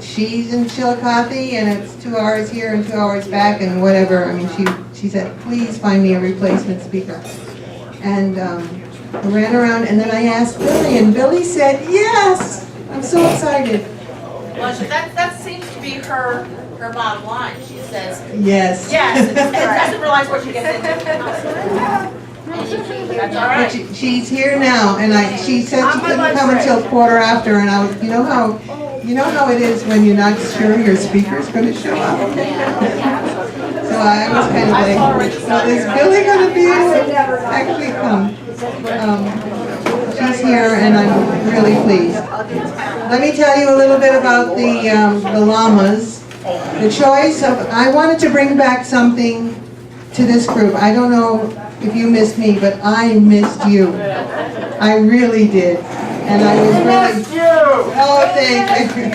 she's in Chillicothe, and it's 2 hours here and 2 hours back, and whatever. I mean, she said, please find me a replacement speaker. And I ran around, and then I asked Billy, and Billy said, yes! I'm so excited. Well, that seems to be her bottom line. She says, yes. Yes, and doesn't realize what she gets into. That's all right. But she's here now, and she said she couldn't come until quarter after, and I was, you know how it is when you're not sure your speaker's going to show up. So I was kind of like, so is Billy going to be able to actually come? She's here, and I'm really pleased. Let me tell you a little bit about the llamas. The choice of, I wanted to bring back something to this group. I don't know if you missed me, but I missed you. I really did. And I was really... Oh, thank you.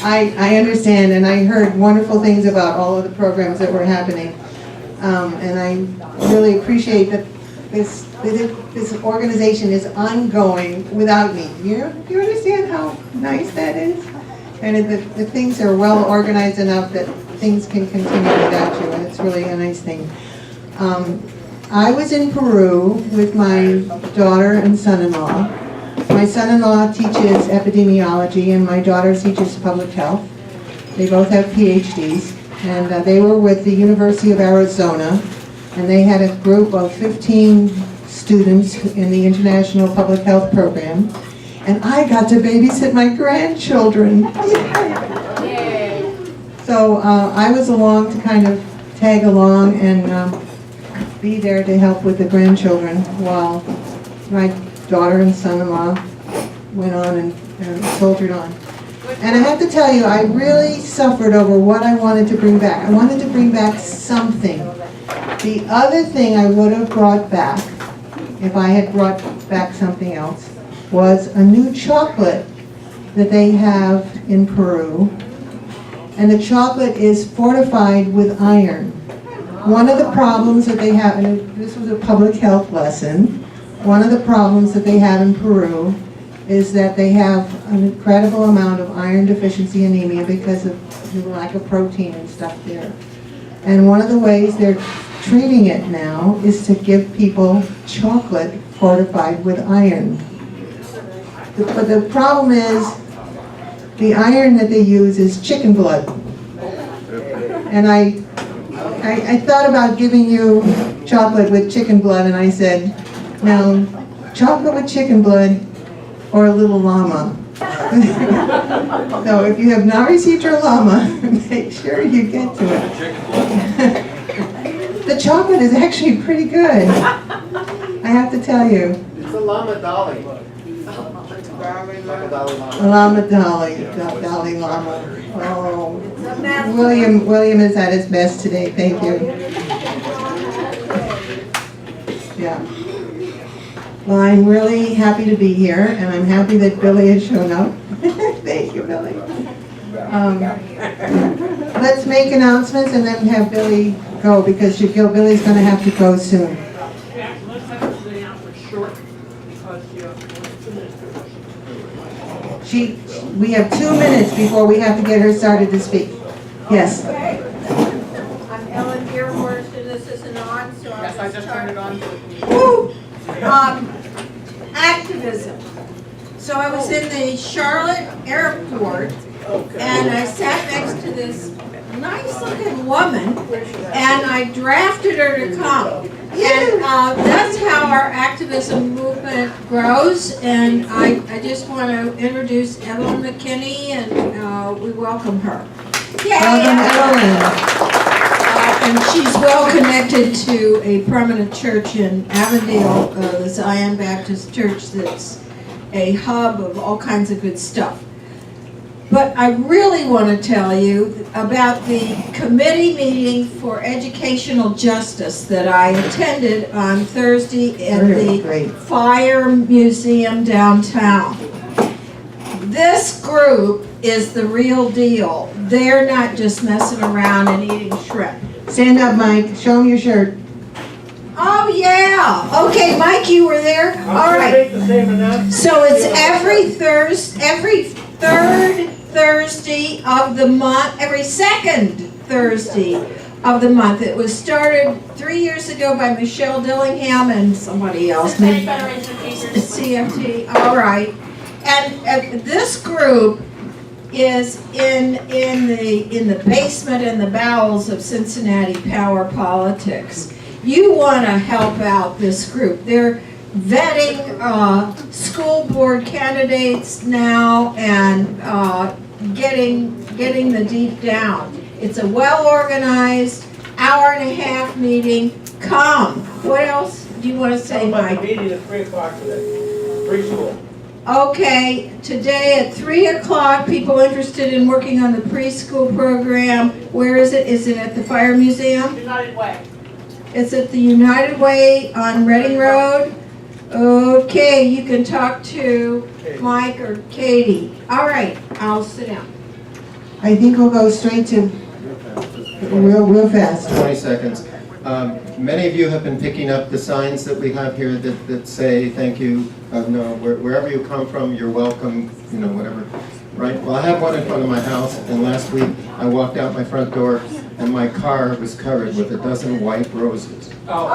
I understand, and I heard wonderful things about all of the programs that were happening. And I really appreciate that this organization is ongoing without me. Do you understand how nice that is? And the things are well organized enough that things can continue without you, and it's really a nice thing. I was in Peru with my daughter and son-in-law. My son-in-law teaches epidemiology, and my daughter teaches public health. They both have PhDs, and they were with the University of Arizona, and they had a group of 15 students in the International Public Health Program, and I got to babysit my grandchildren. Yay. So I was along to kind of tag along and be there to help with the grandchildren while my daughter and son-in-law went on and soldiered on. And I have to tell you, I really suffered over what I wanted to bring back. I wanted to bring back something. The other thing I would have brought back, if I had brought back something else, was a new chocolate that they have in Peru. And the chocolate is fortified with iron. One of the problems that they have, and this was a public health lesson, one of the problems that they have in Peru is that they have an incredible amount of iron deficiency anemia because of the lack of protein and stuff there. And one of the ways they're treating it now is to give people chocolate fortified with iron. But the problem is the iron that they use is chicken blood. And I thought about giving you chocolate with chicken blood, and I said, now, chocolate with chicken blood or a little llama. So if you have not received your llama, make sure you get to it. The chocolate is actually pretty good, I have to tell you. It's a llama dolly. Llama Dolly, Dolly Llama. Oh, William is at his best today. Thank you. Yeah. Well, I'm really happy to be here, and I'm happy that Billy has shown up. Thank you, Billy. Let's make announcements and then have Billy go, because Billy's going to have to go soon. We have 2 minutes before we have to get her started to speak. Yes. Okay. I'm Ellen Dearhorst, and this isn't on, so Yes, I just turned it on. Woo! Activism. So I was in the Charlotte airport, and I sat next to this nice-looking woman, and I drafted her to come. And that's how our activism movement grows, and I just want to introduce Evelyn McKinney, and we welcome her. Yay! Welcome, Evelyn. And she's well connected to a permanent church in Avondale, the Zion Baptist Church, that's a hub of all kinds of good stuff. But I really want to tell you about the committee meeting for educational justice that I attended on Thursday at the Fire Museum downtown. This group is the real deal. They're not just messing around and eating shrimp. Stand up, Mike. Show them your shirt. Oh, yeah. Okay, Mike, you were there? All right. So it's every third Thursday of the month, every second Thursday of the month. It was started 3 years ago by Michelle Dillingham and somebody else. Cincinnati Federation of Teachers. CFT, all right. And this group is in the basement and the bowels of Cincinnati power politics. You want to help out this group. They're vetting school board candidates now and getting the deep down. It's a well-organized hour-and-a-half meeting. Come. What else do you want to say, Mike? The meeting at 3 o'clock today, preschool. Okay, today at 3 o'clock, people interested in working on the preschool program. Where is it? Is it at the Fire Museum? United Way. It's at the United Way on Reading Road. Okay, you can talk to Mike or Katie. All right, I'll sit down. I think we'll go straight to real fast. 20 seconds. Many of you have been picking up the signs that we have here that say thank you, no, wherever you come from, you're welcome, you know, whatever, right? Well, I have one in front of my house, and last week I walked out my front door and my car was covered with a dozen white roses. How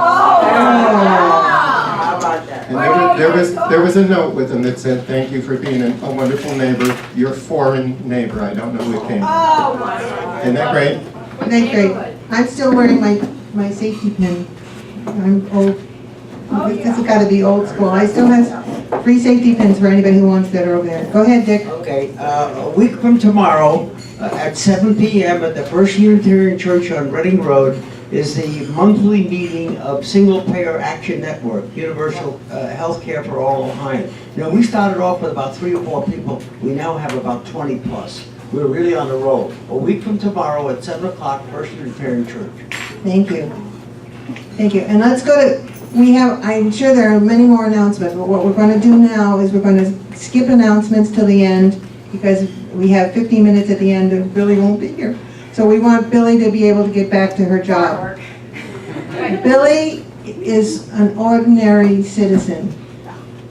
about that? And there was a note with them that said, thank you for being a wonderful neighbor, your foreign neighbor. I don't know who it came from. Isn't that great? That's great. I'm still wearing my safety pin. I'm old. This has got to be old school. I still have 3 safety pins for anybody who wants that over there. Go ahead, Dick. Okay, a week from tomorrow, at 7 p.m. at the First Unitarian Church on Reading Road is the monthly meeting of Single Payer Action Network, Universal Health Care for All Ohio. You know, we started off with about 3 or 4 people. We now have about 20 plus. We're really on the roll. A week from tomorrow at 7 o'clock, First Unitarian Church. Thank you. Thank you. And let's go to, I'm sure there are many more announcements, but what we're going to do now is we're going to skip announcements till the end because we have 15 minutes at the end and Billy won't be here. So we want Billy to be able to get back to her job. Billy is an ordinary citizen.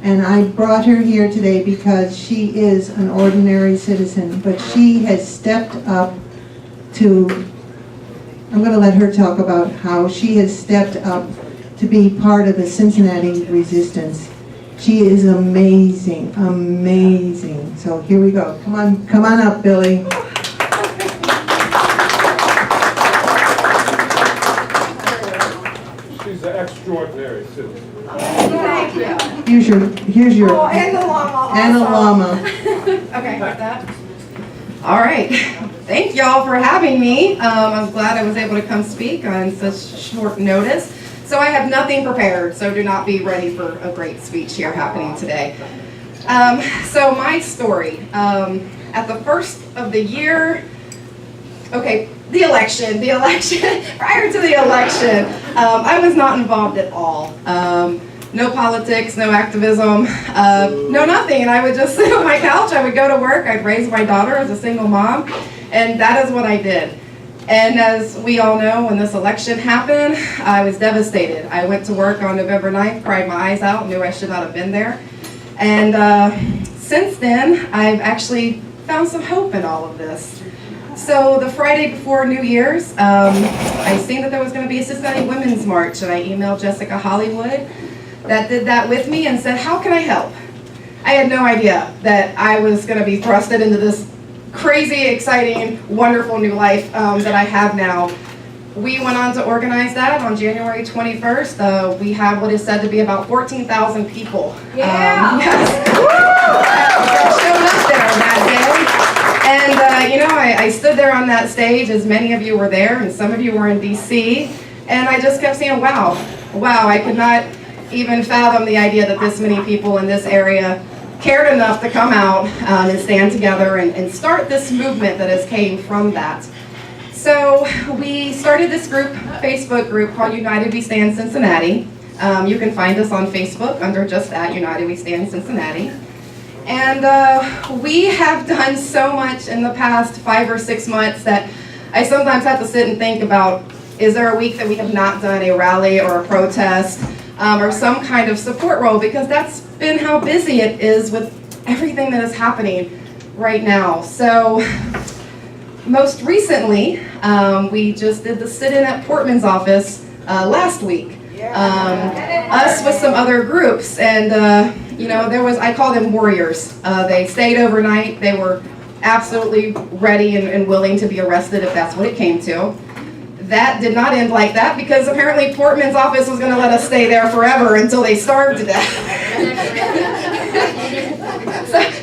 And I brought her here today because she is an ordinary citizen, but she has stepped up to, I'm going to let her talk about how she has stepped up to be part of the Cincinnati resistance. She is amazing, amazing. So here we go. Come on up, Billy. She's an extraordinary citizen. Thank you. Here's your Oh, and the llama. and a also. llama. Okay, got that. All right. Thank y'all for having me. I'm glad I was able to come speak on such short notice. So I have nothing prepared, so do not be ready for a great speech here happening today. So my story, at the first of the year, okay, the election, prior to the election, I was not involved at all. No politics, no activism, no nothing. And I would just sit on my couch, I would go to work, I'd raise my daughter as a single mom, and that is what I did. And as we all know, when this election happened, I was devastated. I went to work on November 9th, cried my eyes out, knew I should not have been there. And since then, I've actually found some hope in all of this. So the Friday before New Year's, I seen that there was going to be a Cincinnati Women's March, and I emailed Jessica Hollywood that did that with me and said, how can I help? I had no idea that I was going to be thrusted into this crazy, exciting, wonderful new life that I have now. We went on to organize that on January 21st. We have what is said to be about 14,000 people. Yeah. Yes. That showed up there that day. And you know, I stood there on that stage, as many of you were there, and some of you were in DC, and I just kept saying, wow, I could not even fathom the idea that this many people in this area cared enough to come out and stand together and start this movement that has came from that. So we started this group, Facebook group called United We Stand Cincinnati. You can find us on Facebook under just that, United We Stand Cincinnati. And we have done so much in the past 5 or 6 months that I sometimes have to sit and think about, is there a week that we have not done a rally or a protest or some kind of support role? Because that's been how busy it is with everything that is happening. right now. So most recently, we just did the sit-in at Portman's office last week. Us with some other groups, and you know, I call them warriors. They stayed overnight. They were absolutely ready and willing to be arrested if that's what it came to. That did not end like that, because apparently Portman's office was going to let us stay there forever until they starved to death.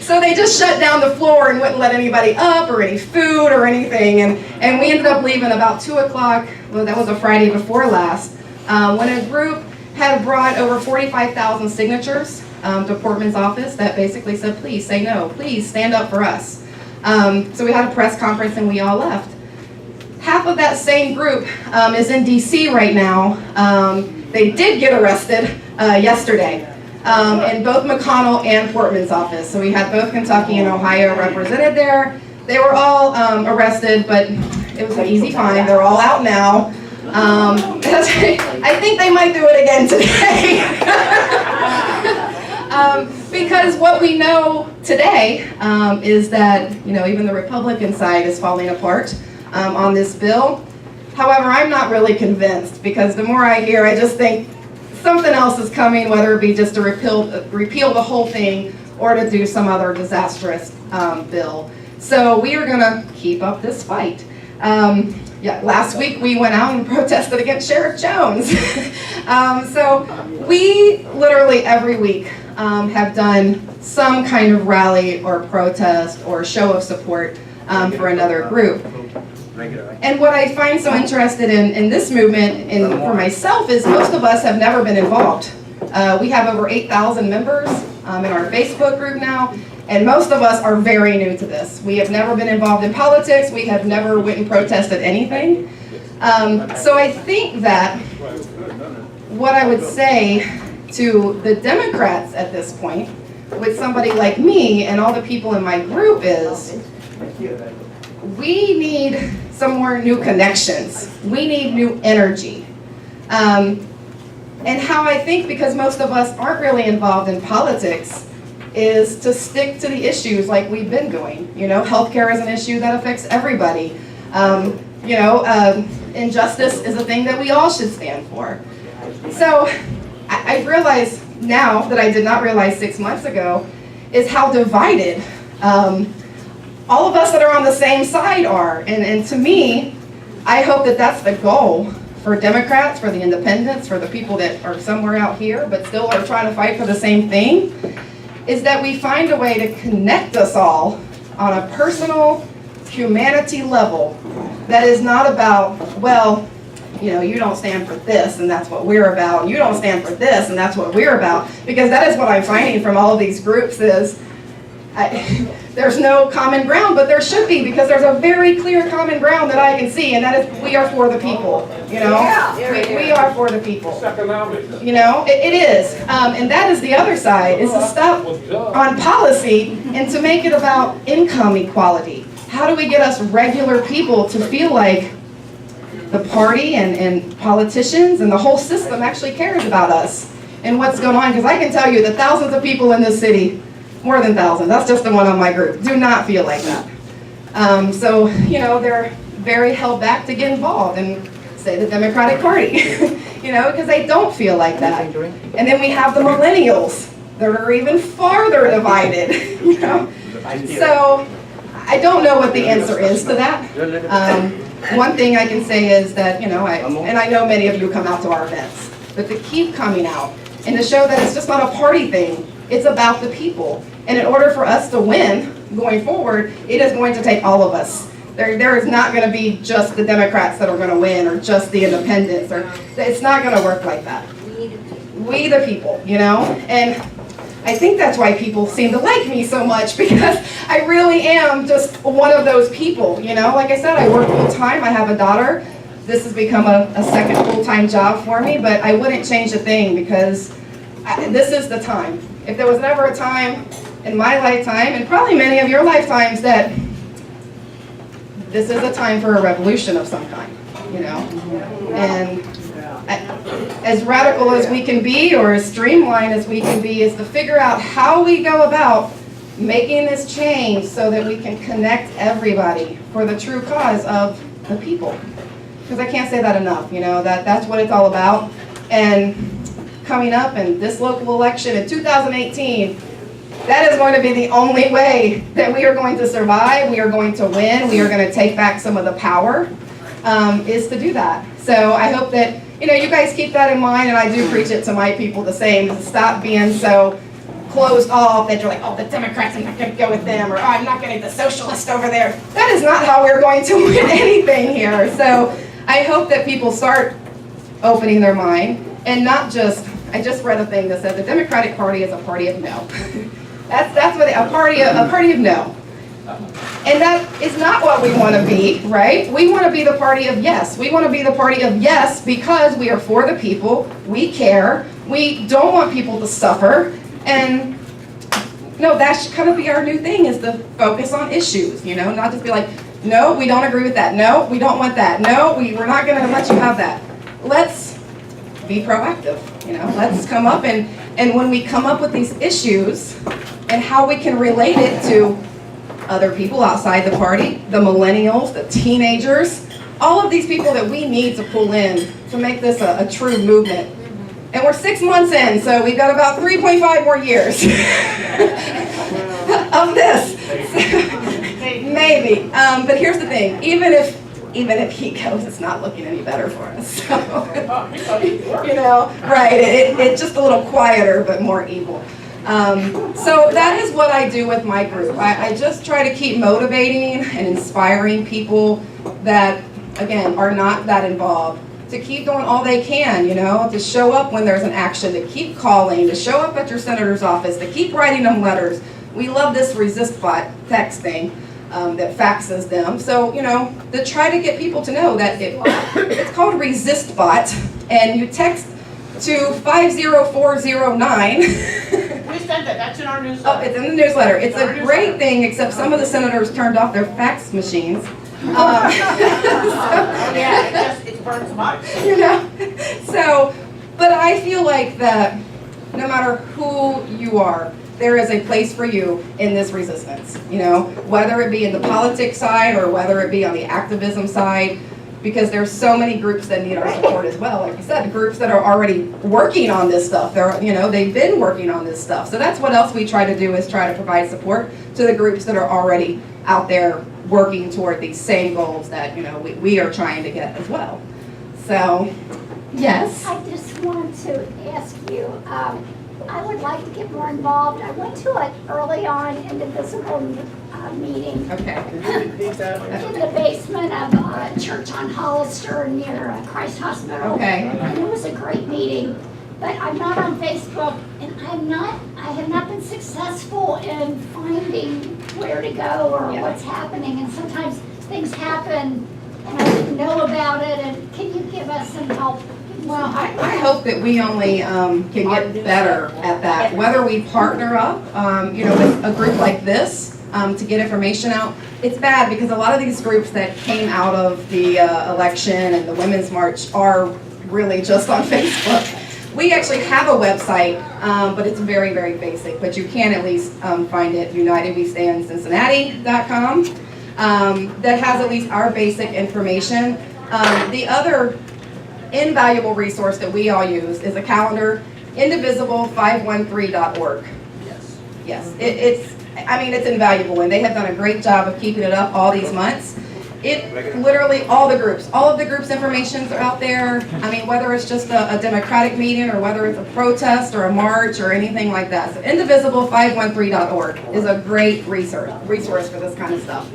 So they just shut down the floor and wouldn't let anybody up or any food or anything. And we ended up leaving about 2 o'clock. Well, that was a Friday before last, when a group had brought over 45,000 signatures to Portman's office that basically said, please say no, please stand up for us. So we had a press conference and we all left. Half of that same group is in DC right now. They did get arrested yesterday in both McConnell and Portman's office. So we had both Kentucky and Ohio represented there. They were all arrested, but it was an easy fine. They're all out now. I think they might do it again today. Because what we know today is that, you know, even the Republican side is falling apart on this bill. However, I'm not really convinced, because the more I hear, I just think something else is coming, whether it be just to repeal the whole thing or to do some other disastrous bill. So we are gonna keep up this fight. Last week we went out and protested against Sheriff Jones. So we literally every week have done some kind of rally or protest or show of support for another group. And what I find so interested in this movement, and for myself, is most of us have never been involved. We have over 8,000 members in our Facebook group now, and most of us are very new to this. We have never been involved in politics. We have never went and protested anything. So I think that what I would say to the Democrats at this point, with somebody like me and all the people in my group, is we need some more new connections. We need new energy. And how I think, because most of us aren't really involved in politics, is to stick to the issues like we've been doing. You know, healthcare is an issue that affects everybody. Injustice is a thing that we all should stand for. So I realize now that I did not realize 6 months ago is how divided all of us that are on the same side are. And to me, I hope that that's the goal for Democrats, for the independents, for the people that are somewhere out here but still are trying to fight for the same thing, is that we find a way to connect us all on a personal humanity level that is not about, well, you know, you don't stand for this and that's what we're about, and you don't stand for this and that's what we're about, because that is what I'm finding from all of these groups is there's no common ground, but there should be, because there's a very clear common ground that I can see, and that is we are for the people, you know? We are for the people. You know, it is. And that is the other side, is to stop on policy and to make it about income equality. How do we get us regular people to feel like the party and politicians and the whole system actually cares about us and what's going on? Because I can tell you that thousands of people in this city, more than thousands, that's just the one on my group, do not feel like that. So, you know, they're very held back to get involved in, say, the Democratic Party, you know, because they don't feel like that. And then we have the millennials that are even farther divided, you know. So I don't know what the answer is to that. One thing I can say is that, you know, I know many of you come out to our events, but to keep coming out and to show that it's just not a party thing, it's about the people. And in order for us to win going forward, it is going to take all of us. There is not going to be just the Democrats that are going to win, or just the independents, or it's not going to work like that. We the people, you know? And I think that's why people seem to like me so much, because I really am just one of those people, you know? Like I said, I work full time, I have a daughter. This has become a second full-time job for me, but I wouldn't change a thing, because this is the time. If there was never a time in my lifetime, and probably many of your lifetimes, that this is a time for a revolution of some kind, you know? And as radical as we can be, or as streamlined as we can be, is to figure out how we go about making this change so that we can connect everybody for the true cause of the people. Because I can't say that enough, that's what it's all about. And coming up in this local election in 2018, that is going to be the only way that we are going to survive, we are going to win, we are going to take back some of the power, is to do that. So I hope that, you guys keep that in mind, and I do preach it to my people the same, to stop being so closed off that you're like, oh, the Democrats, I'm not going to go with them, or oh, I'm not going to get the socialist over there. That is not how we're going to win anything here. So I hope that people start opening their mind, and not just, I just read a thing that said the Democratic Party is a party of no. That's what a party of no. And that is not what we want to be, right? We want to be the party of yes. We want to be the party of yes because we are for the people, we care, we don't want people to suffer, and no, that should kind of be our new thing, is to focus on issues, not just be like, no, we don't agree with that, no, we don't want that, no, we're not going to let you have that. Let's be proactive, let's come up, and when we come up with these issues and how we can relate it to other people outside the party, the millennials, the teenagers, all of these people that we need to pull in to make this a true movement. And we're 6 months in, so we've got about 3.5 more years of this. Maybe. But here's the thing, even if he goes, it's not looking any better for us. So, right, it's just a little quieter, but more evil. So that is what I do with my group. I just try to keep motivating and inspiring people that, again, are not that involved, to keep doing all they can, to show up when there's an action, to keep calling, to show up at your senator's office, to keep writing them letters. We love this Resist bot text thing that faxes them. So, to try to get people to know that it's called Resist bot, and you text to 50409. We sent that, that's in our newsletter. Oh, it's in the newsletter. It's a great thing, except some of the senators turned off their fax machines. Yeah, it burns them up. So, but I feel like that no matter who you are, there is a place for you in this resistance, whether it be in the politics side or whether it be on the activism side, because there's so many groups that need our support as well. Like you said, groups that are already working on this stuff. They've been working on this stuff. So that's what else we try to do, is try to provide support to the groups that are already out there working toward these same goals that, we are trying to get as well. So, yes. I just wanted to ask you, I would like to get more involved. I went to an early on indivisible meeting Okay. in the basement of a church on Hollister near Christ Hospital. Okay. And it was a great meeting, but I'm not on Facebook, and I have not been successful in finding where to go or what's happening, and sometimes things happen and I didn't know about it, and can you give us some help? Well, I hope that we only can get better at that. Whether we partner up, with a group like this to get information out. It's bad because a lot of these groups that came out of the election and the Women's March are really just on Facebook. We actually have a website, but it's very, very basic. But you can at least find it, UnitedWeStandCincinnati.com. That has at least our basic information. The other invaluable resource that we all use is a calendar, indivisible513.org. Yes, it's invaluable, and they have done a great job of keeping it up all these months. It literally, all of the groups' informations are out there. Whether it's just a Democratic meeting or whether it's a protest or a march or anything like that. So indivisible513.org is a great resource for this kind of stuff.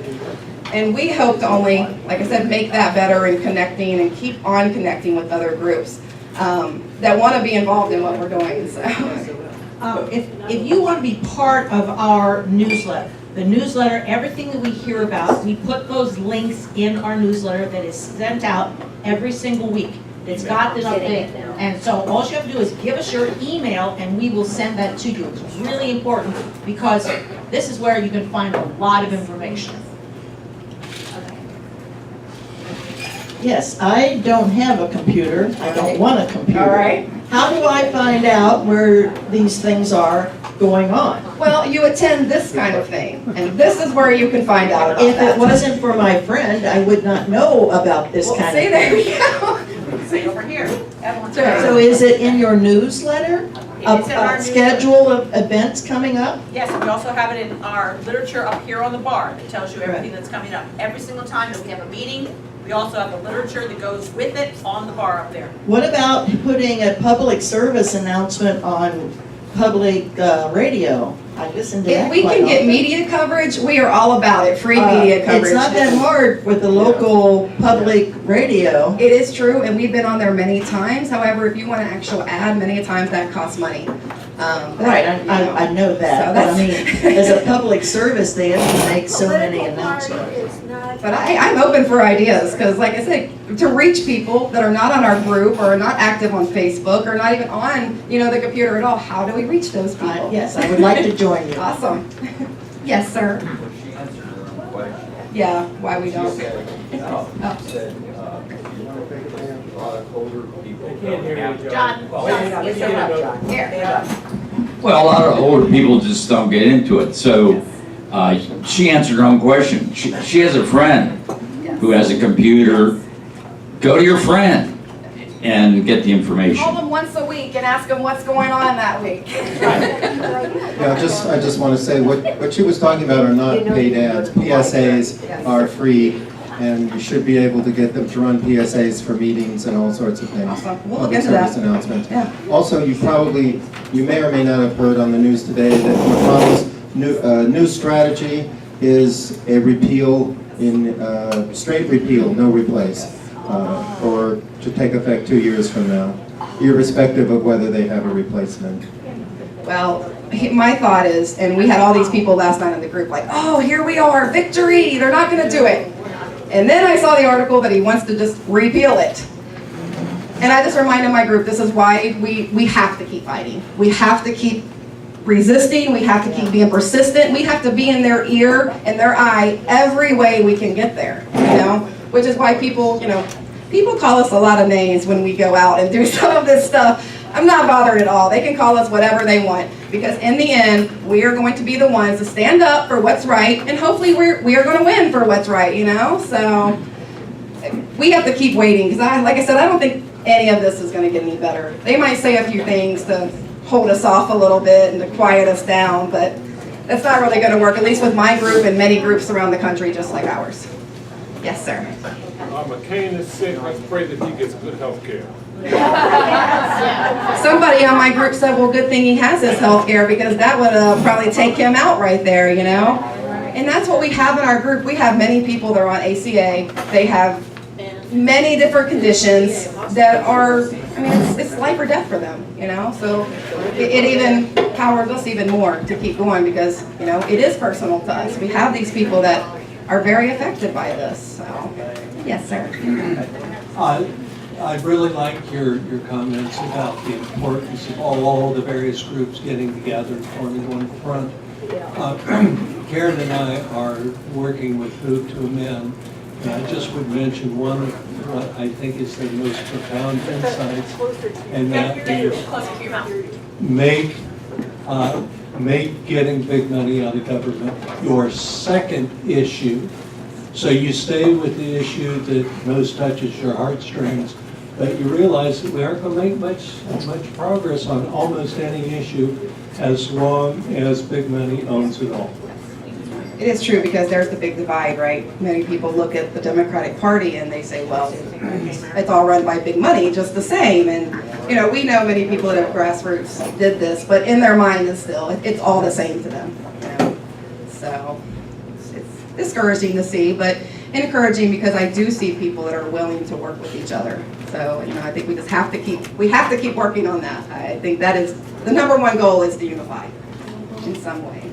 And we hope to only, like I said, make that better and connecting and keep on connecting with other groups that want to be involved in what we're doing. So. If you want to be part of our newsletter, the newsletter, everything that we hear about, we put those links in our newsletter that is sent out every single week. It's got this update. And so all you have to do is give us your email and we will send that to you. It's really important because this is where you can find a lot of information. Yes, I don't have a computer. I don't want a computer. All right. How do I find out where these things are going on. Well, you attend this kind of thing, and this is where you can find out about If it that. wasn't for my friend, I would not know about this Well, kind see, of there thing. we go. See over here. Evelyn's So is it in your newsletter? It's in our A schedule of events coming up? Yes, and we also have it in our literature up here on the bar that tells you everything that's coming up. Every single time that we have a meeting, we also have the literature that goes with it on the bar up there. What about putting a public service announcement on public radio? I listen to If that we quite can get often. media coverage, we are all about it, free media coverage. It's not that hard with the local public radio. It is true, and we've been on there many times. However, if you want an actual ad, many times that costs money. Right, I know So that, but I mean, that's- as a public service, they have to make so many announcements. But I'm open for ideas, because like I said, to reach people that are not on our group, or not active on Facebook, or not even on, the computer at all, how do we reach those people? Yes, I would like to join you. Awesome. Yes, sir. Yeah, why we don't. John, yes, sir. Here. Well, a lot of older people just don't get into it. So she answered her own question. She has a friend who has a computer. Go to your friend and get the information. Call them once a week and ask them what's going on that week. Yeah, I just want to say, what she was talking about are not paid ads. PSAs are free, and you should be able to get them to run PSAs for meetings and all sorts of things. Awesome. We'll look Public into that. service announcements. Yeah. Also, you may or may not have heard on the news today that McConnell's new strategy is a repeal straight repeal, no replace, or to take effect 2 years from now, irrespective of whether they have a replacement. Well, my thought is, and we had all these people last night in the group like, oh, here we are, victory, they're not gonna do it. And then I saw the article that he wants to just repeal it. And I just reminded my group, this is why we have to keep fighting. We have to keep resisting, we have to keep being persistent, we have to be in their ear and their eye every way we can get there, Which is why people call us a lot of names when we go out and do some of this stuff. I'm not bothered at all. They can call us whatever they want, because in the end, we are going to be the ones to stand up for what's right, and hopefully we are going to win for what's right, So we have to keep waiting, because like I said, I don't think any of this is going to get any better. They might say a few things to hold us off a little bit and to quiet us down, but that's not really going to work, at least with my group and many groups around the country just like ours. Yes, sir. McCain is sick, let's pray that he gets good health care. Somebody on my group said, well, good thing he has his health care, because that would probably take him out right there, And that's what we have in our group. We have many people that are on ACA. They have many different conditions that are, it's life or death for them, So it even powers us even more to keep going, because, it is personal to us. We have these people that are very affected by this, so. Yes, sir. I really like your comments about the importance of all the various groups getting together and forming one front. Karen and I are working with Move to Amend, and I just would mention one of what I think is the most profound insights, and that is make getting big money out of government your second issue. So you stay with the issue that most touches your heartstrings, but you realize that we aren't going to make much progress on almost any issue as long as big money owns it all. It is true, because there's the big divide, right? Many people look at the Democratic Party and they say, well, it's all run by big money just the same. And, we know many people that have grassroots did this, but in their mind it's all the same to them. So it's discouraging to see, but encouraging, because I do see people that are willing to work with each other. So, I think we just have to keep working on that. I think that is the number one goal, is to unify in some way.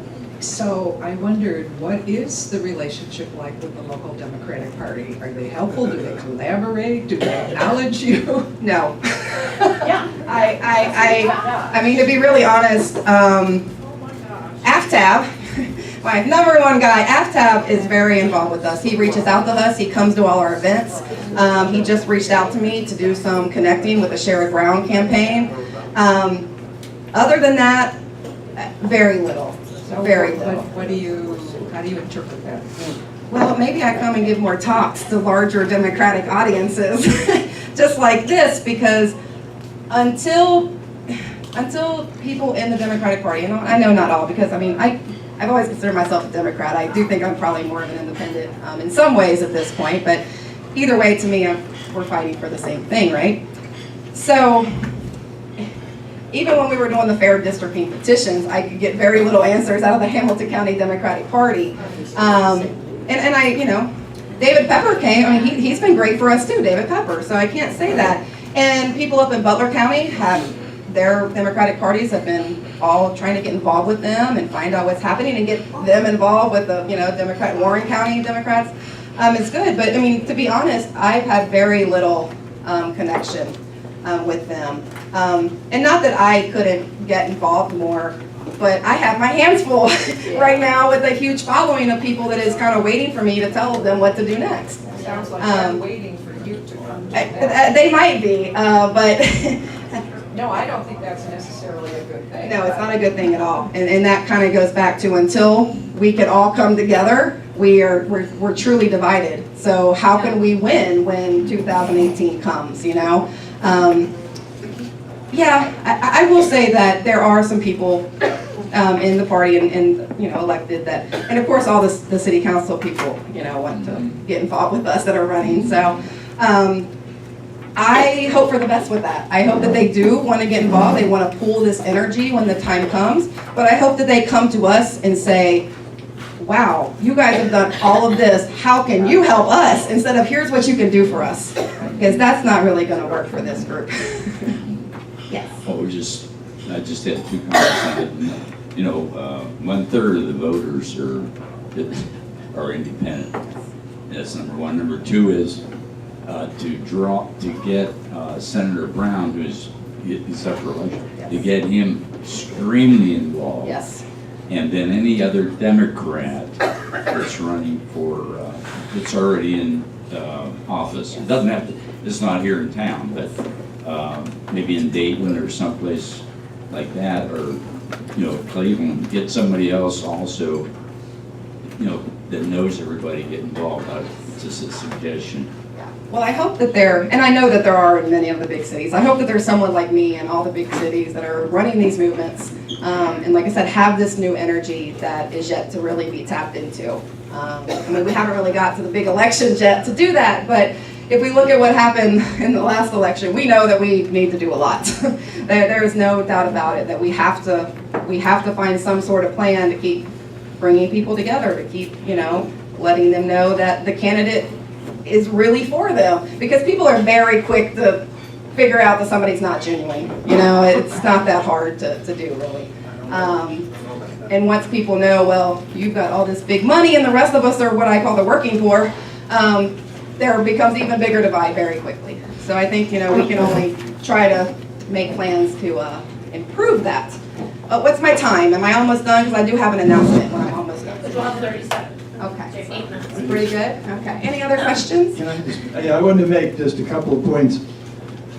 So I wondered, what is the relationship like with the local Democratic Party? Are they helpful? Do they collaborate? Do they acknowledge you? No. Yeah. I mean, to be really honest, AFTAB, my number one guy, AFTAB, is very involved with us. He reaches out to us. He comes to all our events. He just reached out to me to do some connecting with the Sherrod Brown campaign. Other than that, Very little, So very little. how do you interpret that? Well, maybe I come and give more talks to larger Democratic audiences, just like this, because until people in the Democratic Party, and I know not all, because I mean, I've always considered myself a Democrat. I do think I'm probably more of an independent in some ways at this point, but either way, to me, we're fighting for the same thing, right? So, even when we were doing the fair districting petitions, I could get very little answers out of the Hamilton County Democratic Party. And I, you know, David Pepper came, I mean, he's been great for us too, David Pepper, so I can't say that. And people up in Butler County their Democratic parties have been all trying to get involved with them and find out what's happening and get them involved with the, you know, Warren County Democrats. It's good, but I mean, to be honest, I've had very little connection with them. And not that I couldn't get involved more, but I have my hands full right now with a huge following of people that is kind of waiting for me to tell them what to do next. Sounds like they're waiting for you to come to that. They might be, but No, I don't think that's necessarily a good thing. no, it's not a good thing at all. And that kind of goes back to until we can all come together, we're truly divided. So how can we win when 2018 comes, you know? Yeah, I will say that there are some people in the party and you know, elected that, and of course all the city council people, you know, want to get involved with us that are running. So I hope for the best with that. I hope that they do want to get involved. They want to pool this energy when the time comes. But I hope that they come to us and say, wow, you guys have done all of this. How can you help us? Instead of, here's what you can do for us. Because that's not really going to work for this group. Yes. Well, I just had two comments. You know, 1/3 of the voters are independent. That's number one. Number two is to get Senator Brown, who's up for election, to get him extremely involved. Yes. And then any other Democrat that's running for, that's already in office. It doesn't have to, it's not here in town, but maybe in Dayton or someplace like that, or, you know, Cleveland, get somebody else also, you know, that knows everybody get involved. It's just a suggestion. Well, I hope that and I know that there are in many of the big cities, I hope that there's someone like me in all the big cities that are running these movements, and like I said, have this new energy that is yet to really be tapped into. I mean, we haven't really got to the big elections yet to do that, but if we look at what happened in the last election, we know that we need to do a lot. There is no doubt about it that we have to find some sort of plan to keep bringing people together, to keep, you know, letting them know that the candidate is really for them, because people are very quick to figure out that somebody's not genuine. You know, it's not that hard to do, really. And once people know, well, you've got all this big money and the rest of us are what I call the working poor, there becomes even bigger divide very quickly. So I think, you know, we can only try to make plans to improve that. What's my time? Am I almost done? Because I do have an announcement when I'm almost done. 12:37. Okay. 8 minutes. Pretty good? Okay. Any other questions? I wanted to make just a couple of points.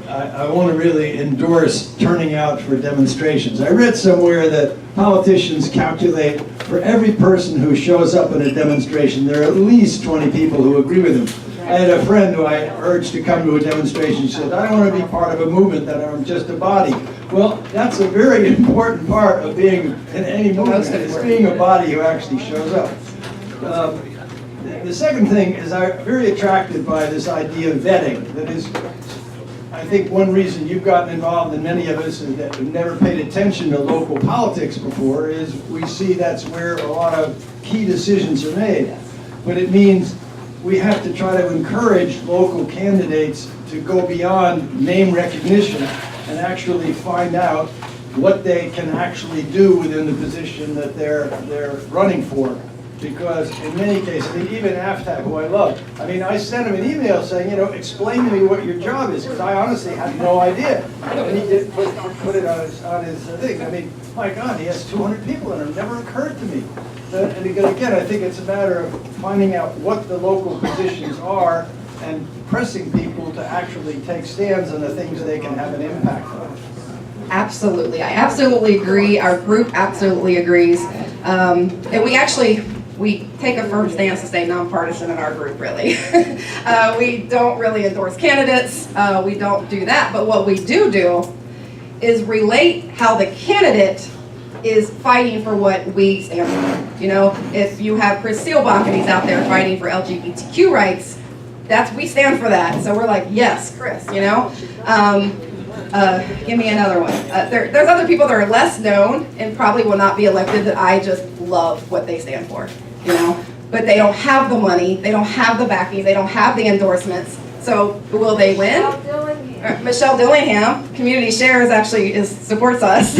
I want to really endorse turning out for demonstrations. I read somewhere that politicians calculate for every person who shows up in a demonstration, there are at least 20 people who agree with him. I had a friend who I urged to come to a demonstration. She said, I don't want to be part of a movement that I'm just a body. Well, that's a very important part of being in any movement, is being a body who actually shows up. The second thing is I'm very attracted by this idea of vetting. That is, I think one reason you've gotten involved, and many of us that have never paid attention to local politics before, is we see that's where a lot of key decisions are made. But it means we have to try to encourage local candidates to go beyond name recognition and actually find out what they can actually do within the position that they're running for. Because in many cases, I mean, even Aftab, who I love, I mean, I sent him an email saying, you know, explain to me what your job is, because I honestly had no idea. And he did put it on his thing. I mean, my God, he has 200 people in it. It never occurred to me. And again, I think it's a matter of finding out what the local positions are and pressing people to actually take stands on the things they can have an impact on. Absolutely. I absolutely agree. Our group absolutely agrees. And we take a firm stance to stay nonpartisan in our group, really. We don't really endorse candidates. We don't do that. But what we do is relate how the candidate is fighting for what we stand for. You know, if you have Chris Seelbach and he's out there fighting for LGBTQ rights, we stand for that. So we're like, yes, Chris, you know. Give me another one. There's other people that are less known and probably will not be elected that I just love what they stand for, you know. But they don't have the money, they don't have the backing, they don't have the endorsements. So will they win? Michelle Dillingham, Community Shares actually supports us,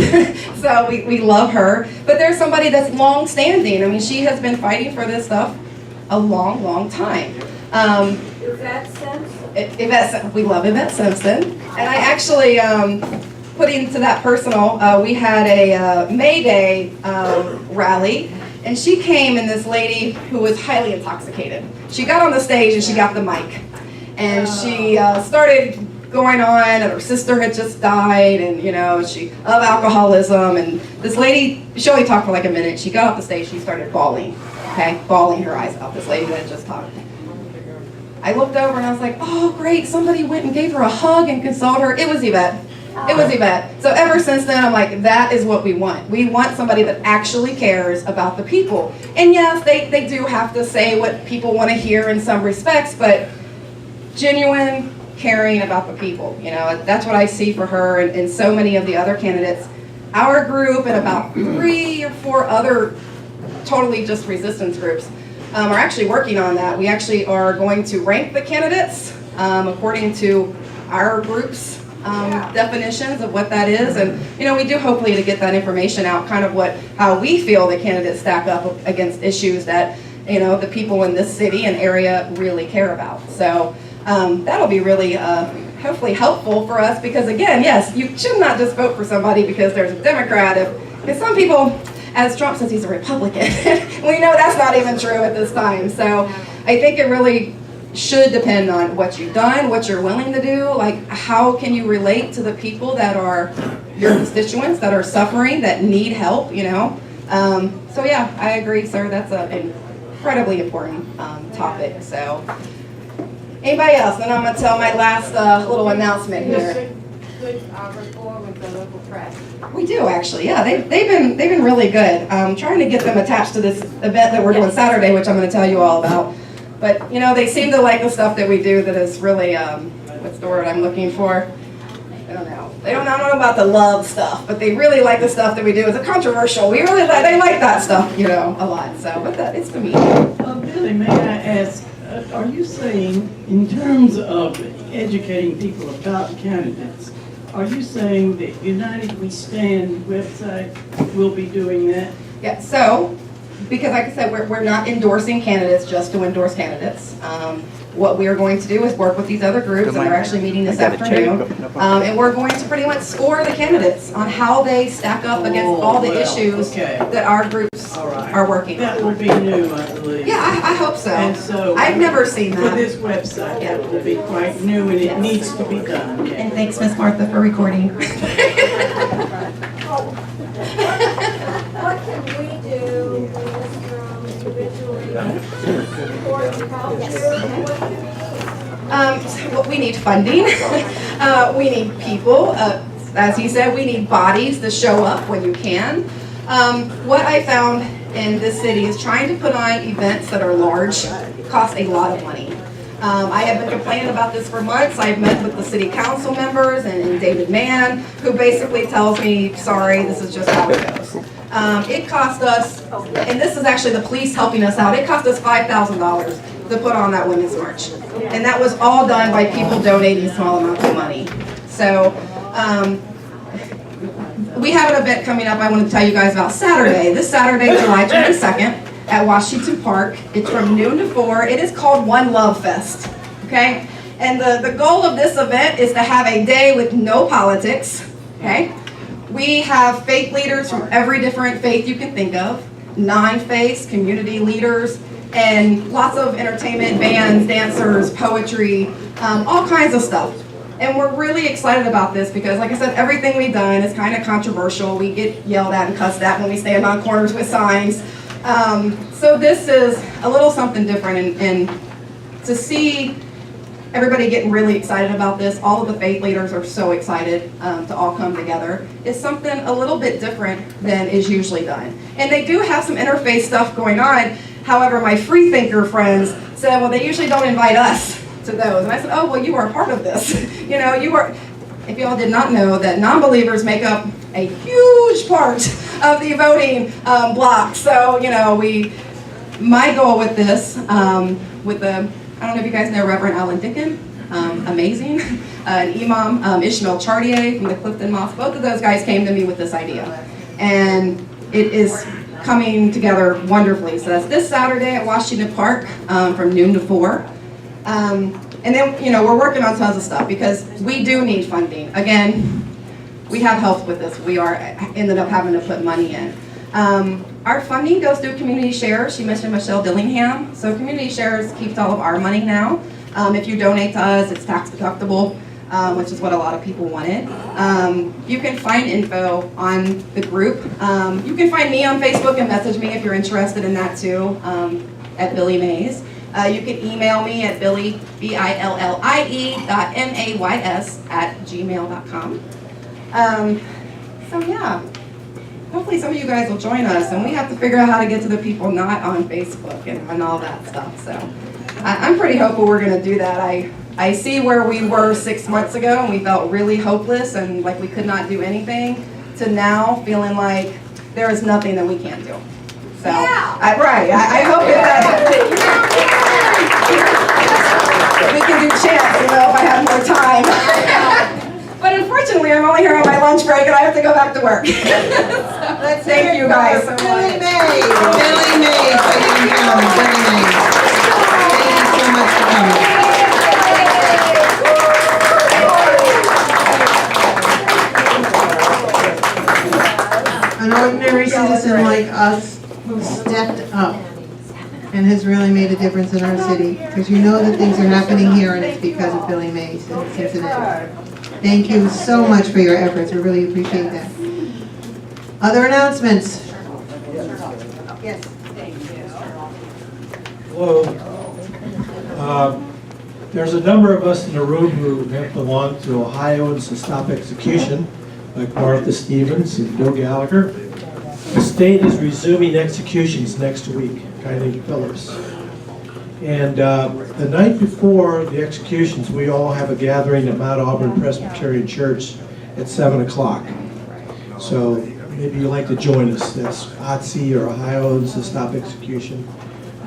so we love her. But there's somebody that's long-standing. I mean, she has been fighting for this stuff a long, long time. Yvette Simpson? We love Yvette Simpson. And I actually, putting to that personal, we had a May Day rally, and she came, and this lady who was highly intoxicated. She got on the stage and she got the mic. And she started going on, and her sister had just died, and you know, of alcoholism. And this lady, she only talked for like a minute. She got off the stage, she started bawling, bawling her eyes out. This lady that had just talked. I looked over and I was like, oh great, somebody went and gave her a hug and consoled her. It was Yvette. It was Yvette. So ever since then, I'm like, that is what we want. We want somebody that actually cares about the people. And yes, they do have to say what people want to hear in some respects, but genuine caring about the people. You know, that's what I see for her and so many of the other candidates. Our group and about 3 or 4 other totally just resistance groups are actually working on that. We actually are going to rank the candidates according to our group's definitions of what that is. And you know, we do hopefully to get that information out, kind of how we feel the candidates stack up against issues that, you know, the people in this city and area really care about. So that'll be really hopefully helpful for us, because again, yes, you should not just vote for somebody because there's a Democrat. Because some people, as Trump says, he's a Republican. We know that's not even true at this time. So I think it really should depend on what you've done, what you're willing to do, like how can you relate to the people that are your constituents, that are suffering, that need help, you know. So yeah, I agree, sir. That's an incredibly important topic. So anybody else? Then I'm going to tell my last little announcement here. Good rapport with the local press. We do actually, yeah. They've been really good. Trying to get them attached to this event that we're doing Saturday, which I'm going to tell you all about. But you know, they seem to like the stuff that we do. That is really what's the word I'm looking for? I don't know. I don't know about the love stuff, but they really like the stuff that we do. It's a controversial. They like that stuff, you know, a lot. So, but it's the meeting. Billy, may I ask? Are you saying, in terms of educating people about candidates, are you saying that United We Stand website will be doing that? Yeah, so, because like I said, we're not endorsing candidates just to endorse candidates. What we are going to do is work with these other groups, and they're actually meeting this afternoon. And we're going to pretty much score the candidates on how they stack up against all the issues that our groups are working on. That will be new, I believe. Yeah, I hope so. And so I've never seen that. For this website, that will be quite new, and it needs to be done. And thanks, Miss Martha, for recording. What can we do individually or Well, we need funding. We need people. As he said, we need bodies to show up when you can. What I found in this city is trying to put on events that are large costs a lot of money. I have been complaining about this for months. I've met with the city council members and David Mann, who basically tells me, sorry, this is just how it goes. It cost us, and this is actually the police helping us out, it cost us $5,000 to put on that Women's March. And that was all done by people donating small amounts of money. So we have an event coming up I want to tell you guys about Saturday. This Saturday, July 22nd at Washington Park. It's from noon to 4. It is called One Love Fest, okay? And the goal of this event is to have a day with no politics, okay? We have faith leaders from every different faith you can think of, non-faith, community leaders, and lots of entertainment, bands, dancers, poetry, all kinds of stuff. And we're really excited about this because, like I said, everything we've done is kind of controversial. We get yelled at and cussed at when we stand on corners with signs. So this is a little something different, and to see everybody getting really excited about this, all of the faith leaders are so excited to all come together, is something a little bit different than is usually done. And they do have some interfaith stuff going on. However, my free thinker friends said, well, they usually don't invite us to those. And I said, oh, well, you are a part of this. You know, you are, if y'all did not know that non-believers make up a huge part of the voting block. So, you know, my goal with this, I don't know if you guys know Reverend Alan Dickin, amazing, and Imam Ishmael Chartier from the Clifton Mosque. Both of those guys came to me with this idea. And it is coming together wonderfully. So that's this Saturday at Washington Park from noon to 4. And then, you know, we're working on tons of stuff because we do need funding. Again, we have helped with this. We ended up having to put money in. Our funding goes through Community Shares. She mentioned Michelle Dillingham. So Community Shares keeps all of our money now. If you donate to us, it's tax deductible, which is what a lot of people wanted. You can find info on the group. You can find me on Facebook and message me if you're interested in that too, at Billie Mays. You can email me at Billie, BILLIE.MAYS@gmail.com. So yeah. Hopefully some of you guys will join us, and we have to figure out how to get to the people not on Facebook and all that stuff. So I'm pretty hopeful we're going to do that. I see where we were 6 months ago, and we felt really hopeless and like we could not do anything, to now feeling like there is nothing that we can't do. So, yeah. I hope that we can do chants, you know, if I have more time. But unfortunately, I'm only here on my lunch break, and I have to go back to work. Thank you guys so much. Billie Mays, Billie Mays, ladies and gentlemen, Billie Mays. Thank you so much for coming. An ordinary citizen like us who stepped up and has really made a difference in our city, because you know that things are happening here, and it's because of Billie Mays in Cincinnati. Thank you so much for your efforts. We really appreciate that. Other announcements? Yes. Hello. There's a number of us in the room who have belonged to Ohio and to Stop Execution, like Martha Stevens and Bill Gallagher. The state is resuming executions next week, a guy named Phillips. And the night before the executions, we all have a gathering at Mount Auburn Presbyterian Church at 7 o'clock. So maybe you'd like to join us. That's OTC or Ohioans to Stop Execution.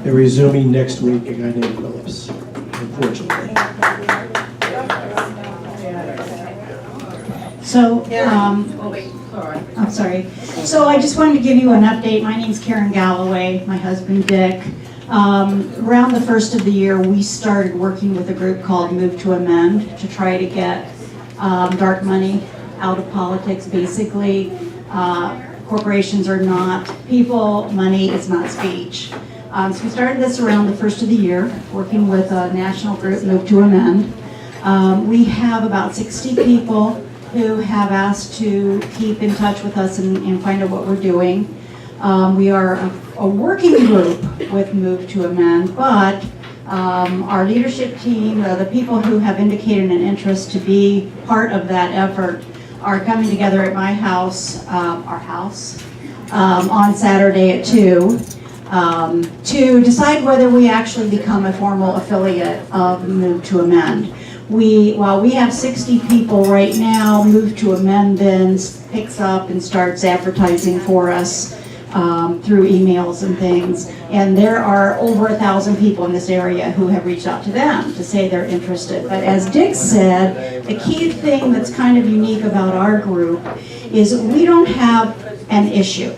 They're resuming next week, a guy named Phillips, unfortunately. So, I'm sorry. So I just wanted to give you an update. My name's Karen Galloway, my husband Dick. Around the first of the year, we started working with a group called Move to Amend to try to get dark money out of politics. Basically, corporations are not people, money is not speech. So we started this around the first of the year, working with a national group, Move to Amend. We have about 60 people who have asked to keep in touch with us and find out what we're doing. We are a working group with Move to Amend, but our leadership team, the people who have indicated an interest to be part of that effort, are coming together at my house, our house, on Saturday at 2 to decide whether we actually become a formal affiliate of Move to Amend. While we have 60 people right now, Move to Amend then picks up and starts advertising for us through emails and things. And there are over 1,000 people in this area who have reached out to them to say they're interested. But as Dick said, the key thing that's kind of unique about our group is we don't have an issue.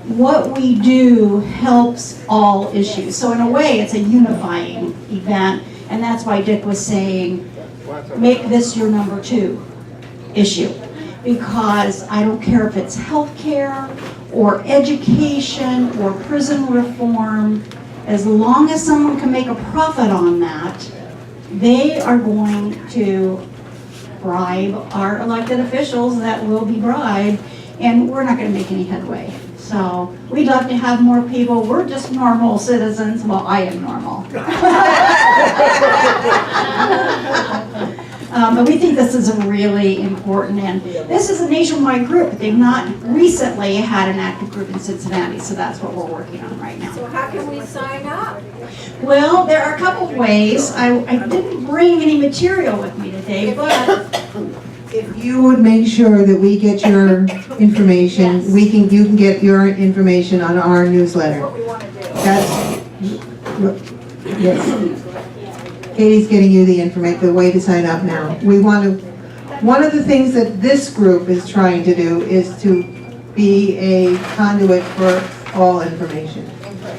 What we do helps all issues. So in a way, it's a unifying event. And that's why Dick was saying, make this your number 2 issue. Because I don't care if it's healthcare or education or prison reform, as long as someone can make a profit on that, they are going to bribe our elected officials that will be bribed, and we're not gonna make any headway. So we'd love to have more people. We're just normal citizens. Well, I am normal. But we think this is really important, and this is a nationwide group. They've not recently had an active group in Cincinnati, so that's what we're working on right now. So how can we sign up? Well, there are a couple of ways. I didn't bring any material with me today, but If you would make sure that we get your information, Yes. you can get your information on our newsletter. What we want to do. That's, yes. Katie's getting you the way to sign up now. One of the things that this group is trying to do is to be a conduit for all information.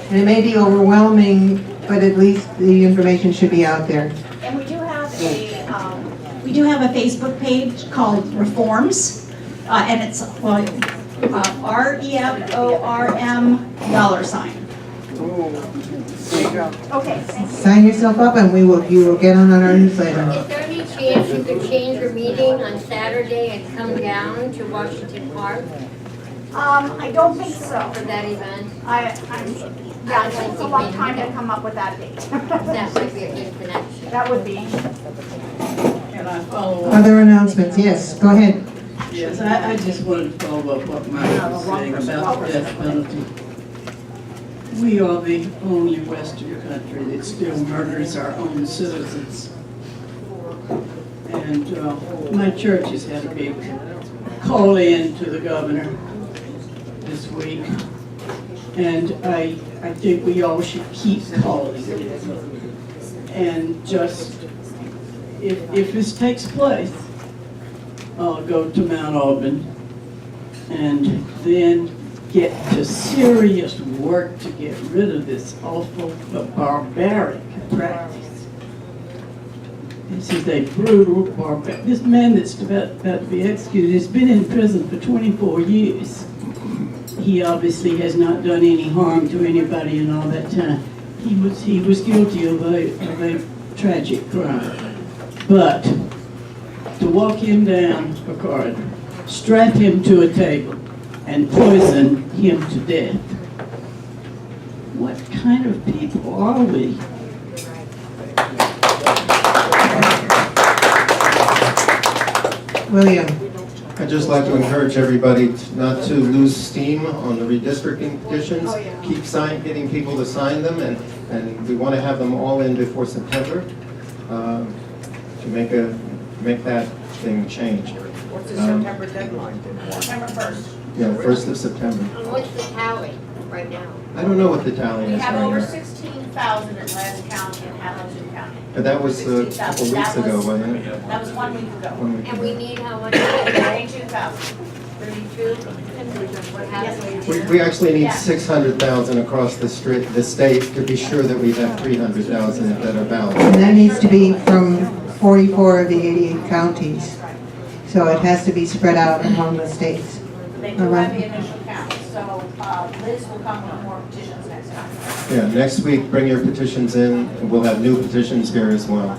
And it may be overwhelming, but at least the information should be out there. and we do have a Facebook page called Reforms, and it's REFORM $. Okay, thank you. Sign yourself up and you will get on our newsletter. Is there any chance you could change your meeting on Saturday and come down to Washington Park I don't think so. for that event? Yeah, it takes a long time to come up with that date. That might be a good connection. That would be. Can I follow up? Other announcements, yes, go ahead. Yes, I just wanted to follow up what Mike was saying about the death penalty. We are the only Western country that still murders our own citizens. And my church has had a big call in to the governor this week. And I think we all should keep calling. And just, if this takes place, I'll go to Mount Auburn and then get to serious work to get rid of this awful but barbaric practice. This is a brutal barbaric. This man that's about to be executed has been in prison for 24 years. He obviously has not done any harm to anybody in all that time. He was guilty of a tragic crime. But to walk him down a corridor, strap him to a table, and poison him to death. What kind of people are we? William. I'd just like to encourage everybody not to lose steam on the redistricting petitions. Keep getting people to sign them, and we want to have them all in before September to make that thing change. What's the September deadline? September 1st. Yeah, 1st of September. And what's the tally right now? I don't know what the tally We is have right over now. 16,000 at last count in Hamilton County. But that was a couple weeks ago, wasn't it? That was 1 week ago. 1 week And ago. we need how much? 32,000. 32? What happened? We actually need 600,000 across the state to be sure that we have 300,000 that are valid. And that needs to be from 44 of the 88 counties. So it has to be spread out among the states. They do have the initial count, so Liz will come with more petitions next time. Yeah, next week, bring your petitions in, and we'll have new petitions here as well.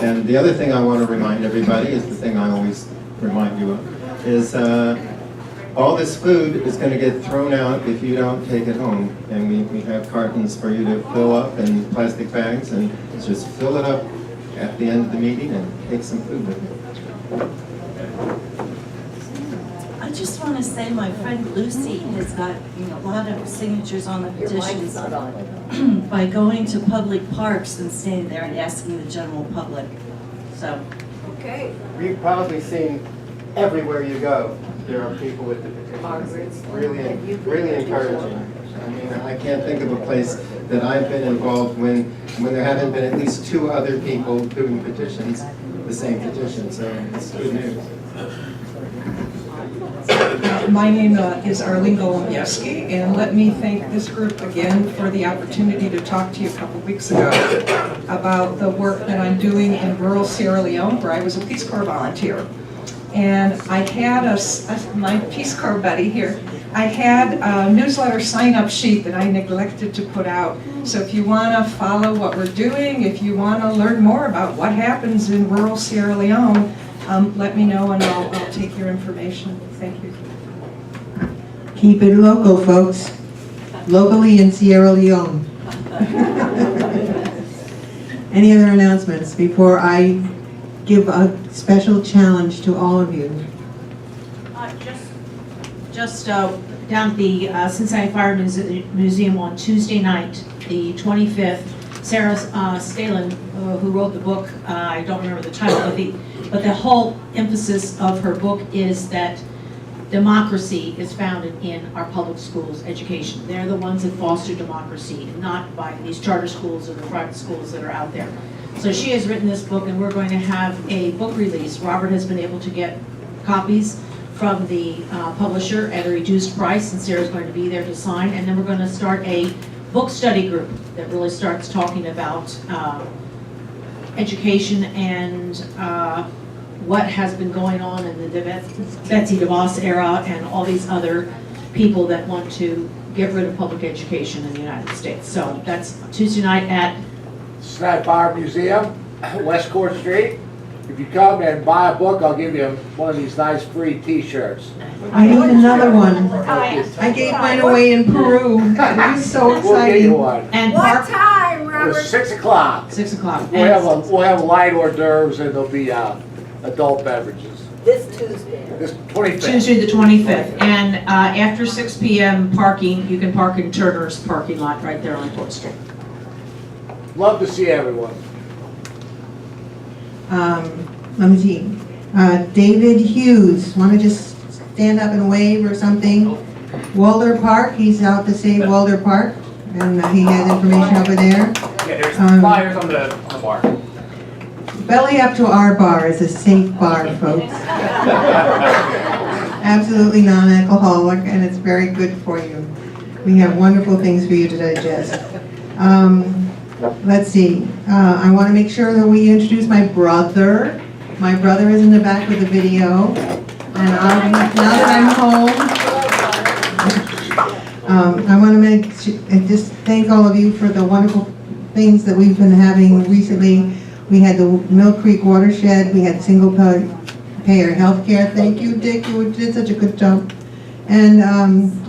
And the other thing I want to remind everybody is the thing I always remind you of, is all this food is going to get thrown out if you don't take it home. And we have cartons for you to fill up in plastic bags, and just fill it up at the end of the meeting and take some food with you. I just want to say my friend Lucy has got a lot of signatures on the petitions by going to public parks and standing there and asking the general public. So. Okay. You've probably seen everywhere you go, there are people with the petitions. It's really encouraging. I mean, I can't think of a place that I've been involved when there haven't been at least 2 other people doing petitions, the same petition, so it's good news. My name is Arlene Golombieski, and let me thank this group again for the opportunity to talk to you a couple weeks ago about the work that I'm doing in rural Sierra Leone, where I was a Peace Corps volunteer. And I had my Peace Corps buddy here, I had a newsletter sign-up sheet that I neglected to put out. So if you want to follow what we're doing, if you want to learn more about what happens in rural Sierra Leone, let me know and I'll take your information. Thank you. Keep it local, folks. Locally in Sierra Leone. Any other announcements before I give a special challenge to all of you? Just down at the Cincinnati Fire Museum on Tuesday night, the 25th, Sarah Stalin, who wrote the book, I don't remember the title, but the whole emphasis of her book is that democracy is founded in our public schools education. They're the ones that foster democracy, not by these charter schools or the private schools that are out there. So she has written this book, and we're going to have a book release. Robert has been able to get copies from the publisher at a reduced price, and Sarah's going to be there to sign. And then we're going to start a book study group that really starts talking about education and what has been going on in the Betsy DeVos era and all these other people that want to get rid of public education in the United States. So that's Tuesday night at Cincinnati Fire Museum, West Court Street. If you come and buy a book, I'll give you one of these nice free t-shirts. I need another one. I gave mine away in Peru. It was so exciting. We'll get you one. And What time, Robert? It's 6 o'clock. 6 o'clock. We'll have light hors d'oeuvres and there'll be adult beverages. This Tuesday. This 25th. Tuesday the 25th. And after 6 p.m. parking, you can park in Turner's parking lot right there on 4th Street. Love to see everyone. Let me see. David Hughes, want to just stand up and wave or something? Walder Park, he's out to save Walder Park, and he has information over there. Yeah, there's flyers on the bar. Belly Up to Our Bar is a safe bar, folks. Absolutely non-alcoholic, and it's very good for you. We have wonderful things for you to digest. Let's see. I want to make sure that we introduce my brother. My brother is in the back with the video. And now that I'm home, I want to just thank all of you for the wonderful things that we've been having recently. We had the Mill Creek watershed. We had single payer health care. Thank you, Dick. You did such a good job. And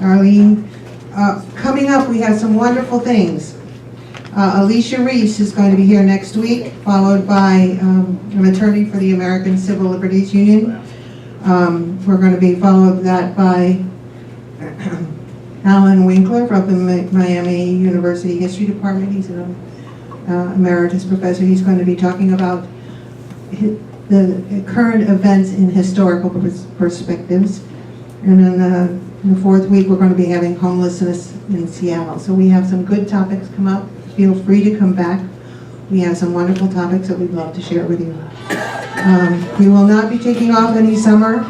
Arlene. Coming up, we have some wonderful things. Alicia Reese is going to be here next week, followed by an attorney for the American Civil Liberties Union. We're going to be followed that by Alan Winkler from the Miami University History Department. He's an emeritus professor. He's going to be talking about the current events in historical perspectives. And then in the fourth week, we're going to be having homelessness in Seattle. So we have some good topics come up. Feel free to come back. We have some wonderful topics that we'd love to share with you. We will not be taking off any summer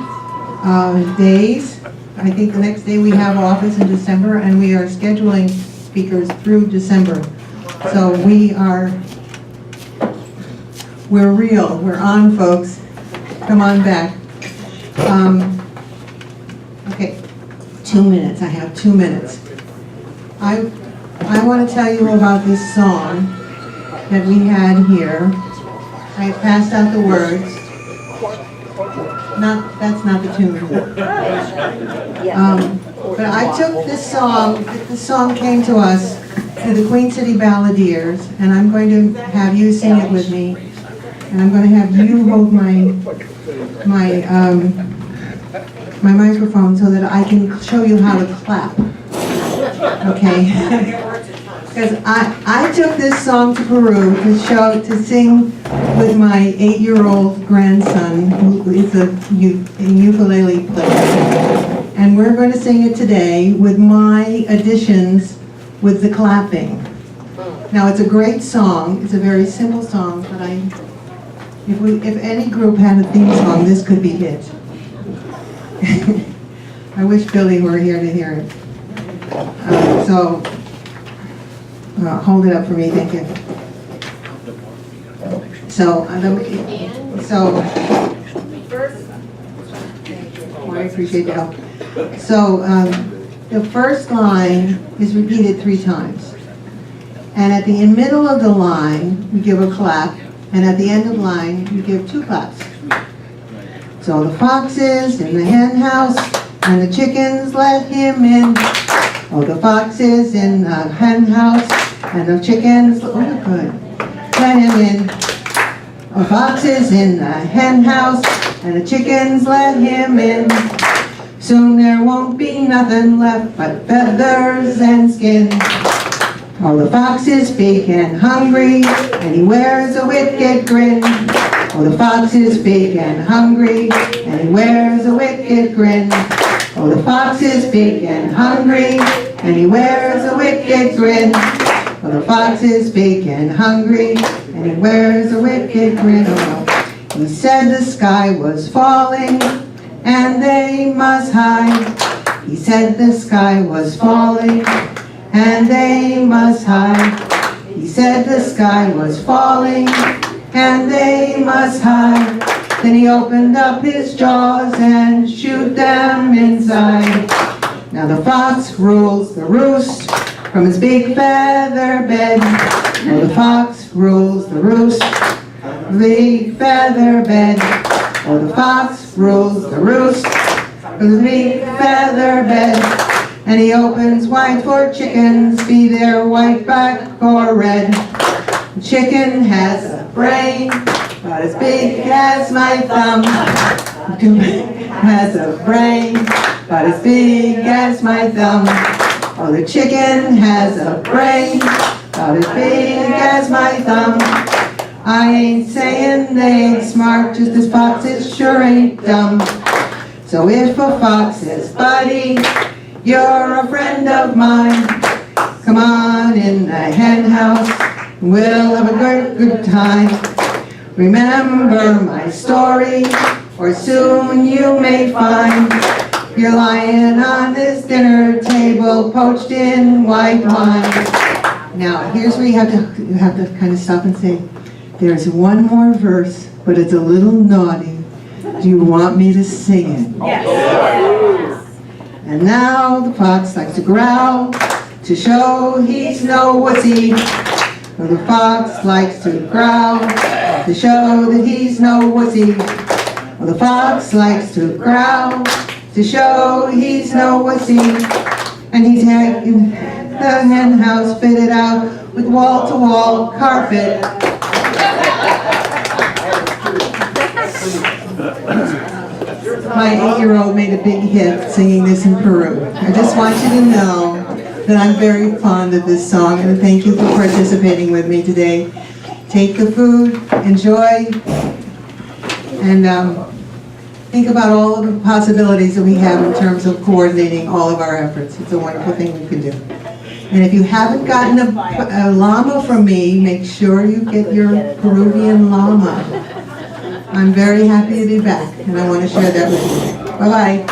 days. I think the next day we have office in December, and we are scheduling speakers through December. So we're real. We're on, folks. Come on back. Okay, 2 minutes. I have 2 minutes. I want to tell you about this song that we had here. I passed out the words. That's not the tune. But I took this song. This song came to us through the Queen City Balladeers, and I'm going to have you sing it with me. And I'm going to have you hold my microphone so that I can show you how to clap. Okay? Because I took this song to Peru to sing with my 8-year-old grandson, who is a ukulele player. And we're going to sing it today with my additions with the clapping. Now, it's a great song. It's a very simple song, but if any group had a theme song, this could be it. I wish Billy were here to hear it. Hold it up for me, thank you. I appreciate the help. So, the first line is repeated 3 times. And at the middle of the line, we give a clap. And at the end of the line, you give 2 claps. So the fox is in the hen house, and the chickens let him in. Oh, the fox is in the hen house, and the chickens, oh good, let him in. The fox is in the hen house, and the chickens let him in. Soon there won't be nothing left but feathers and skin. Oh, the fox is big and hungry, and he wears a wicked grin. Oh, the fox is big and hungry, and he wears a wicked grin. Oh, the fox is big and hungry, and he wears a wicked grin. Oh, the fox is big and hungry, and he wears a wicked grin. Oh, he said the sky was falling, and they must hide. He said the sky was falling, and they must hide. He said the sky was falling, and they must hide. Then he opened up his jaws and shoot them inside. Now the fox rules the roost from his big feather bed. Now the fox rules the roost from his big feather bed. Oh, the fox rules the roost from his big feather bed. And he opens wide for chickens, be they white, black, or red. The chicken has a brain about as big as my thumb. The chicken has a brain about as big as my thumb. Oh, the chicken has a brain about as big as my thumb. I ain't saying they ain't smart, just as foxes sure ain't dumb. So if a fox says, buddy, you're a friend of mine, come on in the hen house, we'll have a good time. Remember my story, or soon you may find you're lying on this dinner table, poached in white wine. Now, here's where you have to kind of stop and say, there's one more verse, but it's a little naughty. Do you want me to sing it? Yes. And now the fox likes to growl to show he's no wussy. Well, the fox likes to growl to show that he's no wussy. Well, the fox likes to growl to show he's no wussy. And he's having the hen house fitted out with wall-to-wall carpet. My 8-year-old made a big hit singing this in Peru. I just want you to know that I'm very fond of this song, and thank you for participating with me today. Take the food, enjoy, and think about all of the possibilities that we have in terms of coordinating all of our efforts. It's a wonderful thing we can do. And if you haven't gotten a llama from me, make sure you get your Peruvian llama. I'm very happy to be back, and I want to share that with you. Bye-bye.